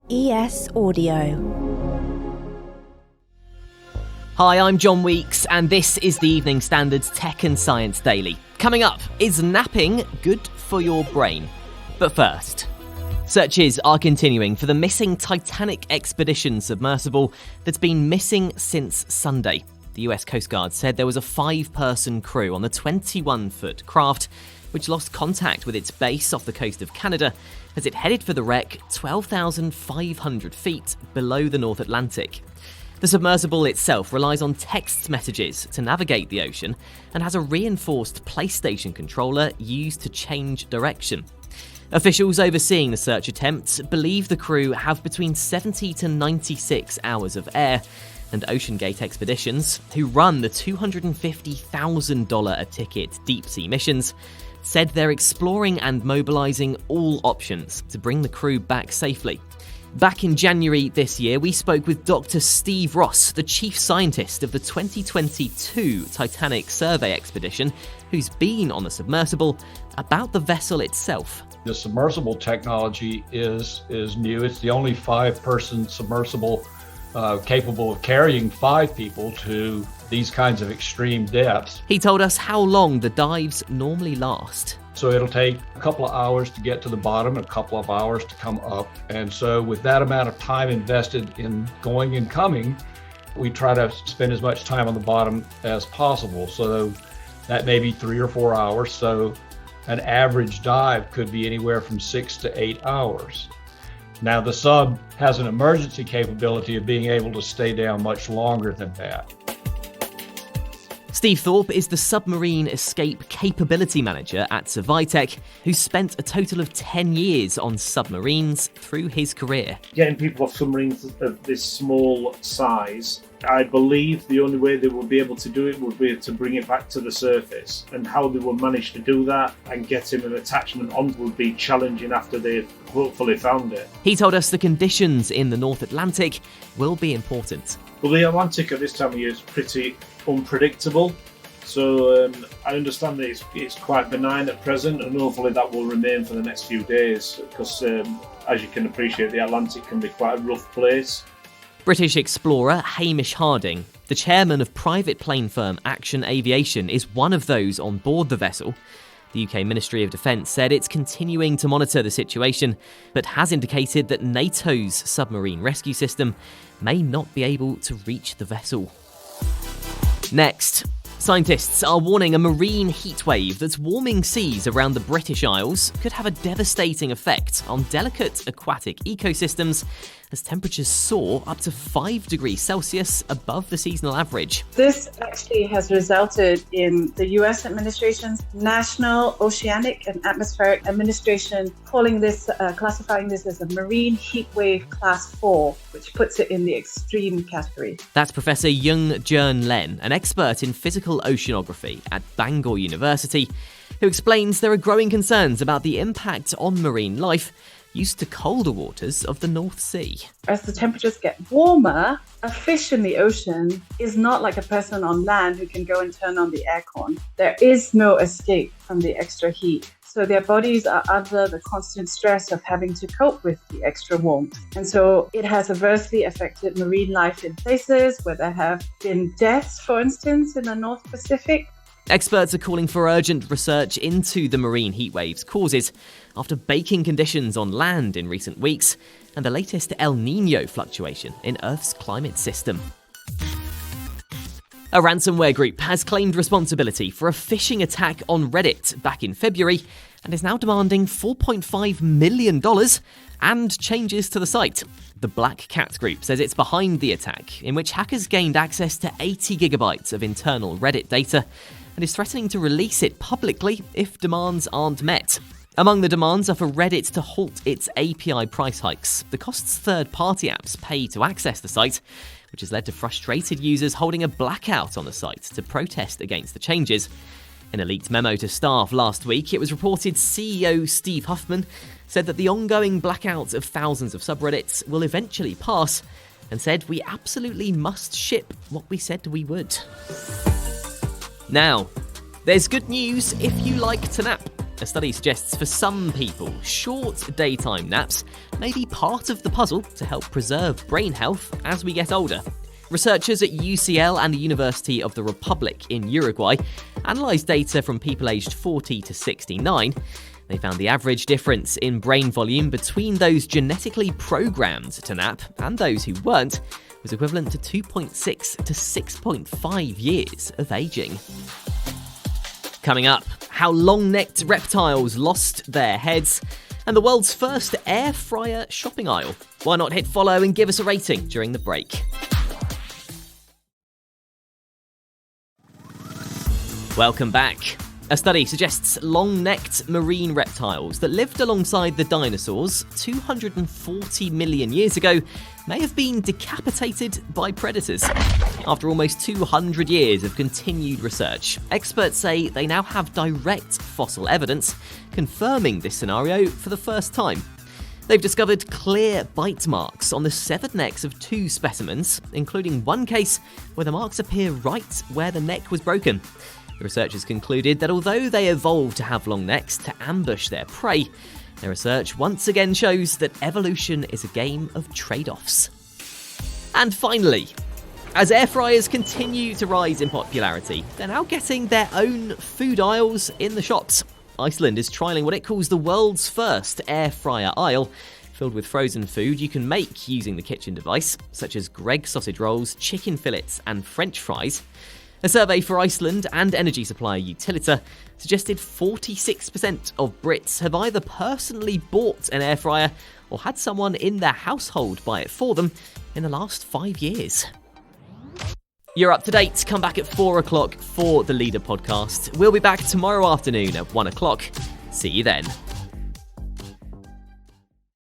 ES Audio. Hi, I'm John Weeks, and this is the Evening Standard's Tech and Science Daily. Coming up, is napping good for your brain? But first, searches are continuing for the missing Titanic Expedition submersible that's been missing since Sunday. The US Coast Guard said there was a 5-person crew on the 21-foot craft, which lost contact with its base off the coast of Canada as it headed for the wreck 12,500 feet below the North Atlantic. The submersible itself relies on text messages to navigate the ocean and has a reinforced PlayStation controller used to change direction. Officials overseeing the search attempt believe the crew have between 70 to 96 hours of air, and OceanGate Expeditions, who run the $250,000 a ticket deep-sea missions, said they're exploring and mobilising all options to bring the crew back safely. Back in January this year, we spoke with Dr. Steve Ross, the chief scientist of the 2022 Titanic survey expedition, who's been on the submersible, about the vessel itself. The submersible technology is new. It's the only 5-person submersible capable of carrying 5 people to these kinds of extreme depths. He told us how long the dives normally last. So it'll take a couple of hours to get to the bottom, a couple of hours to come up. And so with that amount of time invested in going and coming, we try to spend as much time on the bottom as possible. So that may be 3 or 4 hours. So an average dive could be anywhere from 6 to 8 hours. Now the sub has an emergency capability of being able to stay down much longer than that. Steve Thorpe is the Submarine Escape Capability Manager at Survitech, who's spent a total of 10 years on submarines through his career. Getting people off submarines of this small size, I believe the only way they would be able to do it would be to bring it back to the surface. And how they would manage to do that and get him an attachment on would be challenging after they've hopefully found it. He told us the conditions in the North Atlantic will be important. Well, the Atlantic at this time of year is pretty unpredictable. So I understand that it's quite benign at present, and hopefully that will remain for the next few days because, as you can appreciate, the Atlantic can be quite a rough place. British explorer Hamish Harding, the chairman of private plane firm Action Aviation, is one of those on board the vessel. The UK Ministry of Defence said it's continuing to monitor the situation, but has indicated that NATO's submarine rescue system may not be able to reach the vessel. Next, scientists are warning a marine heatwave that's warming seas around the British Isles could have a devastating effect on delicate aquatic ecosystems as temperatures soar up to 5 degrees Celsius above the seasonal average. This actually has resulted in the US administration's National Oceanic and Atmospheric Administration calling this, classifying this as a marine heatwave class 4, which puts it in the extreme category. That's Professor Yueng-Djern Lenn, an expert in physical oceanography at Bangor University, who explains there are growing concerns about the impact on marine life used to colder waters of the North Sea. As the temperatures get warmer, a fish in the ocean is not like a person on land who can go and turn on the aircon. There is no escape from the extra heat. So their bodies are under the constant stress of having to cope with the extra warmth. And so it has adversely affected marine life in places where there have been deaths, for instance, in the North Pacific. Experts are calling for urgent research into the marine heatwave's causes after baking conditions on land in recent weeks and the latest El Niño fluctuation in Earth's climate system. A ransomware group has claimed responsibility for a phishing attack on Reddit back in February and is now demanding $4.5 million and changes to the site. The Black Cat Group says it's behind the attack, in which hackers gained access to 80 gigabytes of internal Reddit data and is threatening to release it publicly if demands aren't met. Among the demands are for Reddit to halt its API price hikes, the costs third-party apps pay to access the site, which has led to frustrated users holding a blackout on the site to protest against the changes. In a leaked memo to staff last week, it was reported CEO Steve Huffman said that the ongoing blackout of thousands of subreddits will eventually pass, and said we absolutely must ship what we said we would. Now, there's good news if you like to nap. A study suggests for some people, short daytime naps may be part of the puzzle to help preserve brain health as we get older. Researchers at UCL and the University of the Republic in Uruguay analysed data from people aged 40 to 69. They found the average difference in brain volume between those genetically programmed to nap and those who weren't was equivalent to 2.6 to 6.5 years of ageing. Coming up, how long-necked reptiles lost their heads, and the world's first air fryer shopping aisle. Why not hit follow and give us a rating during the break? Welcome back. A study suggests long-necked marine reptiles that lived alongside the dinosaurs 240 million years ago may have been decapitated by predators. After almost 200 years of continued research, experts say they now have direct fossil evidence confirming this scenario for the first time. They've discovered clear bite marks on the severed necks of 2 specimens, including one case where the marks appear right where the neck was broken. The researchers concluded that although they evolved to have long necks to ambush their prey, their research once again shows that evolution is a game of trade-offs. And finally, as air fryers continue to rise in popularity, they're now getting their own food aisles in the shops. Iceland is trialling what it calls the world's first air fryer aisle, filled with frozen food you can make using the kitchen device, such as Greg sausage rolls, chicken fillets, and French fries. A survey for Iceland and energy supplier Utilita suggested 46% of Brits have either personally bought an air fryer or had someone in their household buy it for them in the last 5 years. You're up to date. Come back at 4 o'clock for the Leader podcast. We'll be back tomorrow afternoon at 1 o'clock. See you then.